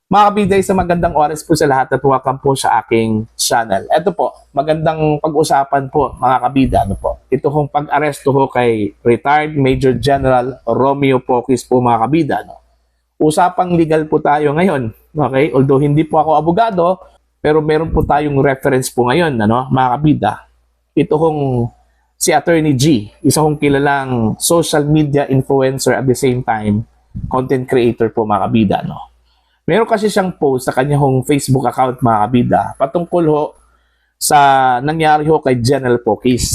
Mga kabida, isang magandang oras po sa lahat at welcome po sa aking channel. Ito po, magandang pag-usapan po mga kabida. Ano po? Ito kong pag-aresto ho kay retired Major General Romeo Pocis po mga kabida. No? Usapang legal po tayo ngayon. Okay? Although hindi po ako abogado, pero meron po tayong reference po ngayon, ano, mga kabida. Ito kong si Attorney G, isa kong kilalang social media influencer at the same time content creator po mga kabida. No? Meron kasi siyang post sa kanyang Facebook account mga kabida patungkol ho sa nangyari ho kay General Pocis.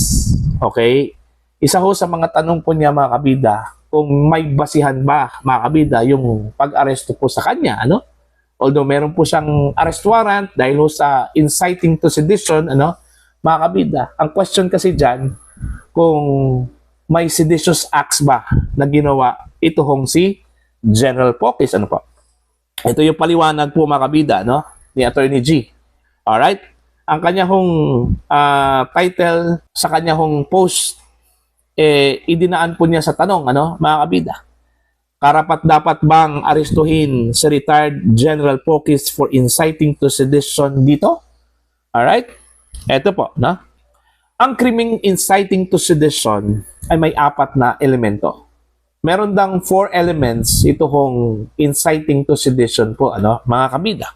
Okay? Isa ho sa mga tanong po niya mga kabida kung may basihan ba mga kabida yung pag-aresto po sa kanya. Ano? Although meron po siyang arrest warrant dahil ho sa inciting to sedition, ano, mga kabida. Ang question kasi dyan kung may seditious acts ba na ginawa ito hong si General Pocis. Ano po? Ito yung paliwanag po mga kabida, no? Ni Attorney G. Alright? Ang kanya hong title sa kanya hong post, idinaan po niya sa tanong, ano, mga kabida. Karapat dapat bang arestuhin si retired General Pocis for inciting to sedition dito? Alright? Ito po, no? Ang krimeng inciting to sedition ay may 4 na elemento. Meron dang 4 elements ito kung inciting to sedition po, ano, mga kabida.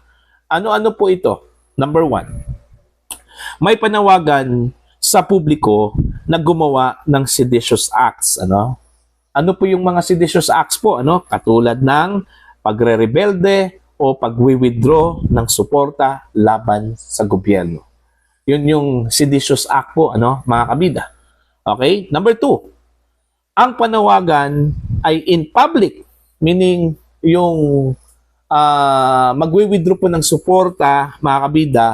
Ano-ano po ito? Number 1, may panawagan sa publiko na gumawa ng seditious acts, ano? Ano po yung mga seditious acts po, ano? Katulad ng pagre-rebelde o pagwi-withdraw ng suporta laban sa gobyerno. Yun yung seditious act po, ano, mga kabida. Okay? Number 2, ang panawagan ay in public, meaning yung magwi-withdraw po ng suporta, mga kabida,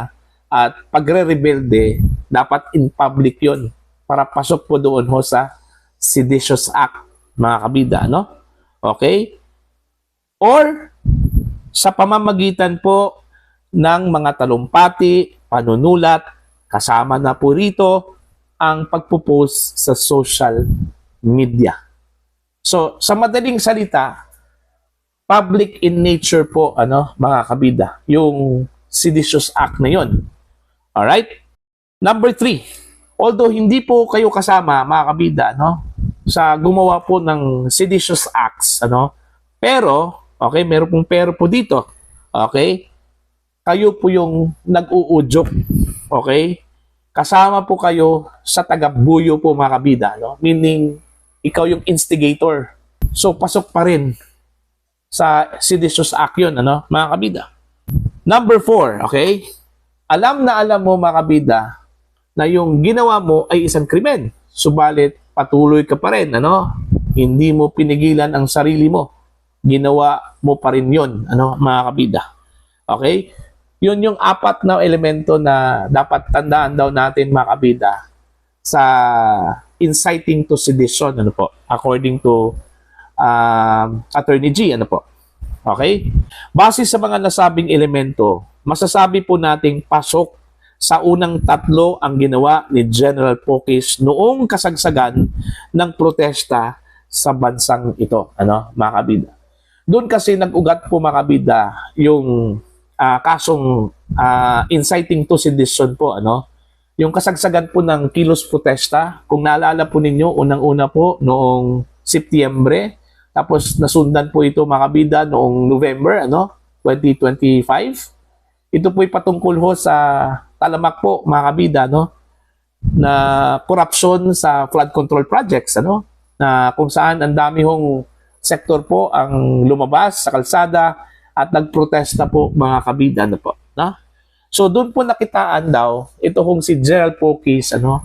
at pagre-rebelde, dapat in public yon para pasok po doon ho sa seditious act, mga kabida, no? Okay? Or sa pamamagitan po ng mga talumpati, panunulat, kasama na po rito ang pagpo-post sa social media. So, sa madaling salita, public in nature po, ano, mga kabida, yung seditious act na yon. Alright? Number 3, although hindi po kayo kasama, mga kabida, no, sa gumawa po ng seditious acts, ano, pero, okay, meron pong pero po dito, okay, kayo po yung nag-uudyok, okay, kasama po kayo sa tagabuyo po mga kabida, no? Meaning, ikaw yung instigator. So, pasok pa rin sa seditious act yun, ano, mga kabida. Number 4, okay? Alam na alam mo mga kabida na yung ginawa mo ay isang krimen. Subalit, patuloy ka pa rin, ano? Hindi mo pinigilan ang sarili mo. Ginawa mo pa rin yun, ano, mga kabida. Okay? Yun yung 4 na elemento na dapat tandaan daw natin mga kabida sa inciting to sedition, ano po, according to Attorney G, ano po. Okay? Base sa mga nasabing elemento, masasabi po nating pasok sa unang 3 ang ginawa ni General Pocis noong kasagsagan ng protesta sa bansang ito, ano, mga kabida. Doon kasi nag-ugat po mga kabida yung kasong inciting to sedition po, ano, yung kasagsagan po ng kilos protesta. Kung naalala po ninyo, unang-una po noong Setyembre, tapos nasundan po ito mga kabida noong November, ano, 2025. Ito po'y patungkol ho sa talamak po mga kabida, no, na corruption sa flood control projects, ano, na kung saan ang dami hong sektor po ang lumabas sa kalsada at nagprotesta po mga kabida, ano po, no? So doon po nakitaan daw ito hong si General Pocis, ano,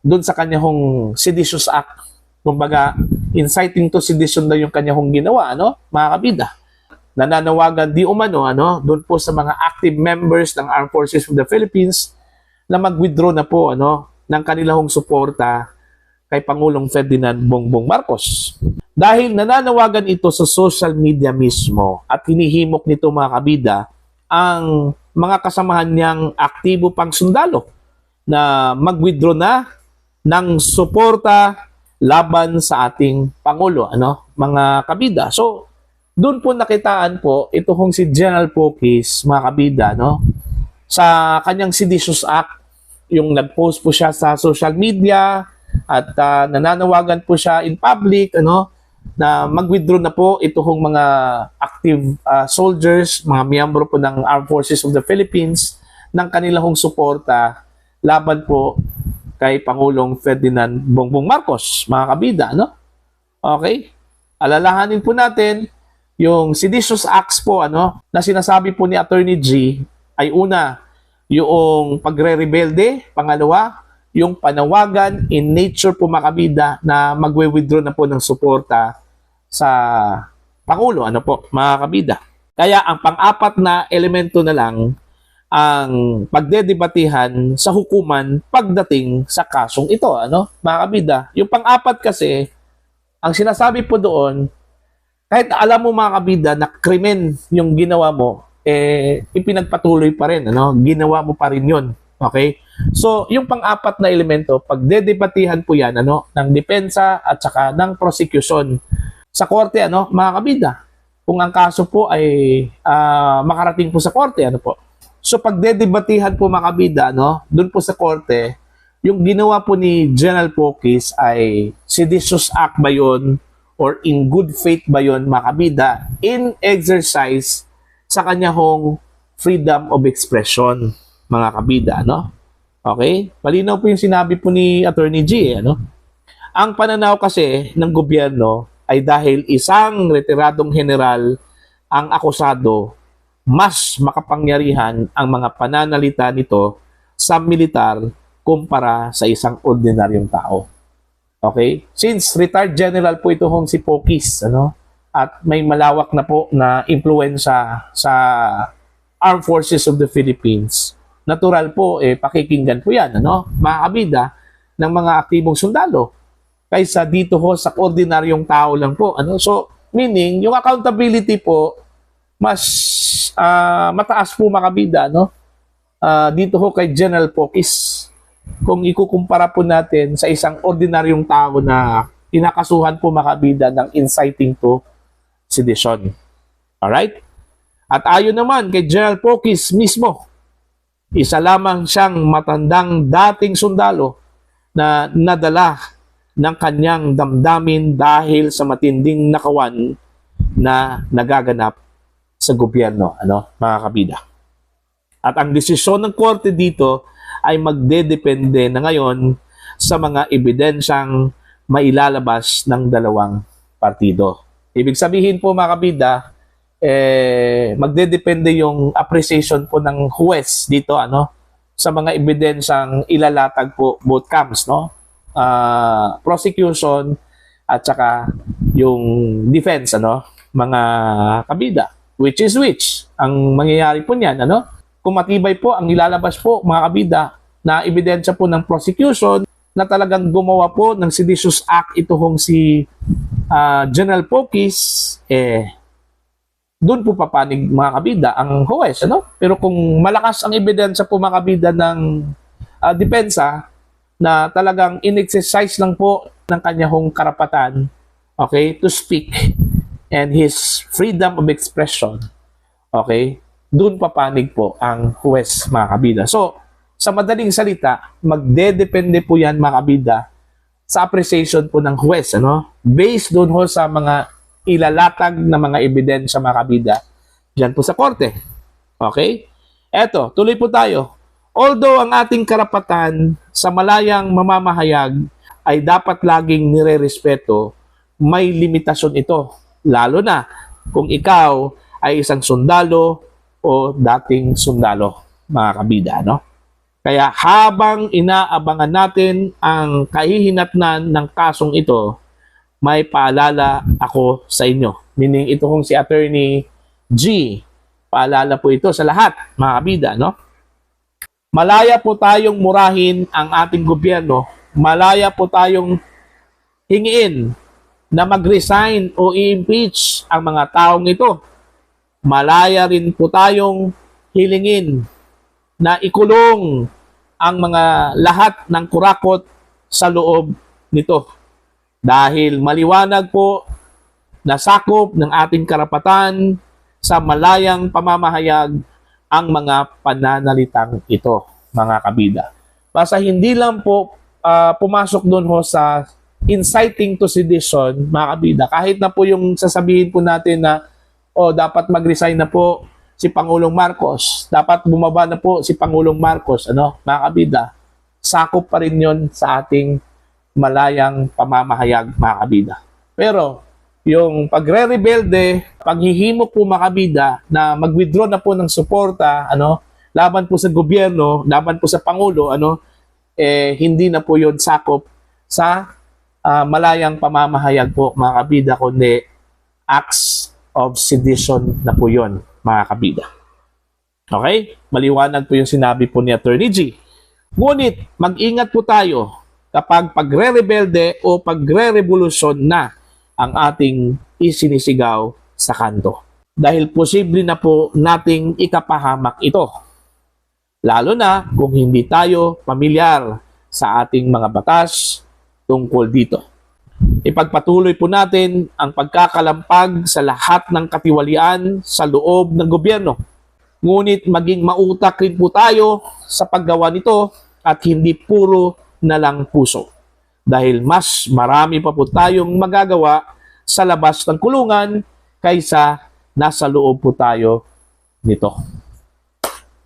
doon sa kanya hong seditious act. Kumbaga, inciting to sedition daw yung kanya hong ginawa, ano, mga kabida. Nananawagan di umano, ano, doon po sa mga active members ng Armed Forces of the Philippines na mag-withdraw na po, ano, ng kanilang suporta kay Pangulong Ferdinand Bongbong Marcos. Dahil nananawagan ito sa social media mismo at hinihimok nito mga kabida ang mga kasamahan niyang aktibo pang sundalo na mag-withdraw na ng suporta laban sa ating Pangulo, ano, mga kabida. So, doon po nakitaan po ito hong si General Pocis, mga kabida, no? Sa kanyang Seditious Act, yung nag-post po siya sa social media at nananawagan po siya in public, ano, na mag-withdraw na po ito hong mga active soldiers, mga miyembro po ng Armed Forces of the Philippines ng kanilang suporta laban po kay Pangulong Ferdinand Bongbong Marcos, mga kabida, no? Okay? Alalahanin po natin yung seditious acts po, ano, na sinasabi po ni Attorney G ay una, yung pagre-rebelde, pangalawa, yung panawagan in nature po, mga kabida, na magwe-withdraw na po ng suporta sa Pangulo, ano po, mga kabida. Kaya ang pang-apat na elemento na lang ang pagdedebatihan sa hukuman pagdating sa kasong ito, ano, mga kabida. Yung pang-apat kasi, ang sinasabi po doon, kahit alam mo, mga kabida, na krimen yung ginawa mo, ipinagpatuloy pa rin, ano? Ginawa mo pa rin yun. Okay? So, yung pang-apat na elemento, pagdedebatihan po yan, ano, ng depensa at saka ng prosecution sa korte, ano, mga kabida. Kung ang kaso po ay makarating po sa korte, ano po. So, pagdedebatihan po, mga kabida, ano, dun po sa korte, yung ginawa po ni General Pocis ay seditious act ba yun or in good faith ba yun, mga kabida, in exercise sa kanya hong freedom of expression, mga kabida, no? Okay? Malinaw po yung sinabi po ni Attorney G, ano? Ang pananaw kasi ng gobyerno ay dahil isang retiradong general ang akusado, mas makapangyarihan ang mga pananalita nito sa militar kumpara sa isang ordinaryong tao. Okay? Since retired general po ito hong si Pocis, ano? At may malawak na po na impluensya sa Armed Forces of the Philippines, natural po, pakikinggan po yan, ano? Mga kabida ng mga aktibong sundalo kaysa dito ho sa ordinaryong tao lang po, ano? So, meaning, yung accountability po, mas mataas po, mga kabida, no? Dito ho kay General Pocis, kung ikukumpara po natin sa isang ordinaryong tao na inakasuhan po, mga kabida, ng inciting to sedition. Alright? At ayon naman kay General Pocis mismo, isa lamang siyang matandang dating sundalo na nadala ng kanyang damdamin dahil sa matinding nakawan na nagaganap sa gobyerno, ano, mga kabida. At ang desisyon ng korte dito ay magdedepende na ngayon sa mga ebidensyang mailalabas ng dalawang partido. Ibig sabihin po, mga kabida, magdedepende yung appreciation po ng huwes dito, ano, sa mga ebidensyang ilalatag po both camps, no? Prosecution at saka yung defense, ano, mga kabida. Which is which? Ang mangyayari po niyan, ano? Kung matibay po ang ilalabas po, mga kabida, na ebidensya po ng prosecution na talagang gumawa po ng seditious act ito hong si General Pocis, doon po papanig, mga kabida, ang huwes, ano? Pero kung malakas ang ebidensya po, mga kabida, ng depensa na talagang in-exercise lang po ng kanyang karapatan, okay, to speak and his freedom of expression, okay, doon papanig po ang huwes, mga kabida. So, sa madaling salita, magdedepende po yan, mga kabida, sa appreciation po ng huwes, ano? Based doon ho sa mga ilalatag na mga ebidensya, mga kabida, dyan po sa korte. Okay? Eto, tuloy po tayo. Although ang ating karapatan sa malayang mamamahayag ay dapat laging nire-respeto, may limitasyon ito. Lalo na kung ikaw ay isang sundalo o dating sundalo, mga kabida, no? Kaya habang inaabangan natin ang kahihinatnan ng kasong ito, may paalala ako sa inyo. Meaning ito kong si Attorney G. Paalala po ito sa lahat, mga kabida, no? Malaya po tayong murahin ang ating gobyerno. Malaya po tayong hingiin na mag-resign o i-impeach ang mga taong ito. Malaya rin po tayong hilingin na ikulong ang mga lahat ng kurakot sa loob nito. Dahil maliwanag po nasakop ng ating karapatan sa malayang pamamahayag ang mga pananalitang ito, mga kabida. Basta hindi lang po pumasok doon ho sa inciting to sedition, mga kabida. Kahit na po yung sasabihin po natin na dapat mag-resign na po si Pangulong Marcos, dapat bumaba na po si Pangulong Marcos, mga kabida, sakop pa rin yon sa ating malayang pamamahayag, mga kabida. Pero yung pagre-rebelde, paghihimok po, mga kabida, na mag-withdraw na po ng suporta, laban po sa gobyerno, laban po sa Pangulo, hindi na po yon sakop sa malayang pamamahayag po, mga kabida, kundi acts of sedition na po yon, mga kabida. Okay? Maliwanag po yung sinabi po ni Attorney G. Ngunit, mag-ingat po tayo kapag pagre-rebelde o pagre-revolusyon na ang ating isinisigaw sa kanto. Dahil posible na po nating ikapahamak ito. Lalo na kung hindi tayo pamilyar sa ating mga batas tungkol dito. Ipagpatuloy po natin ang pagkakalampag sa lahat ng katiwalian sa loob ng gobyerno. Ngunit maging mautak rin po tayo sa paggawa nito at hindi puro na lang puso. Dahil mas marami pa po tayong magagawa sa labas ng kulungan kaysa nasa loob po tayo nito.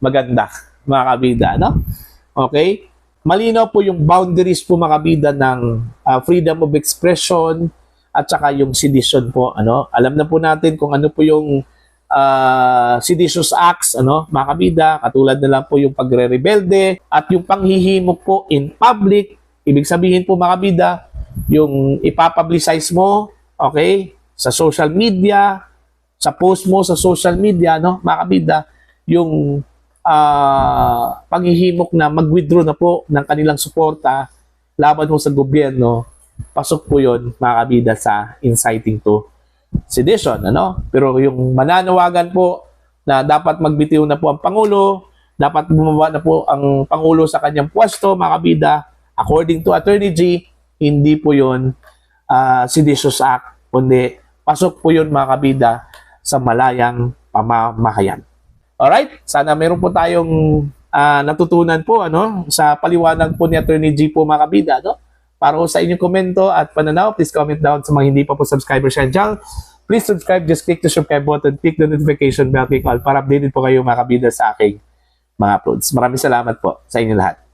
Maganda, mga kabida, Okay? Malinaw po yung boundaries po, mga kabida, ng freedom of expression at saka yung sedition po. Alam na po natin kung ano po yung seditious acts, mga kabida, katulad na lang po yung pagre-rebelde at yung panghihimok po in public. Ibig sabihin po, mga kabida, yung ipapublicize mo, okay, sa social media, sa post mo sa social media, mga kabida, yung panghihimok na mag-withdraw na po ng kanilang suporta laban ho sa gobyerno, pasok po yon, mga kabida, sa inciting to sedition. Pero yung mananawagan po na dapat magbitiw na po ang Pangulo, dapat bumaba na po ang Pangulo sa kanyang pwesto, mga kabida, according to Attorney G, hindi po yun seditious act, kundi pasok po yun, mga kabida, sa malayang pamamahayan. Alright? Sana meron po tayong natutunan po sa paliwanag po ni Attorney G po, mga kabida. Para po sa inyong komento at pananaw, please comment down. Sa mga hindi pa po subscriber sa channel, please subscribe. Just click the subscribe button, click the notification bell, click all para updated po kayo, mga kabida, sa aking mga uploads. Maraming salamat po sa inyo lahat.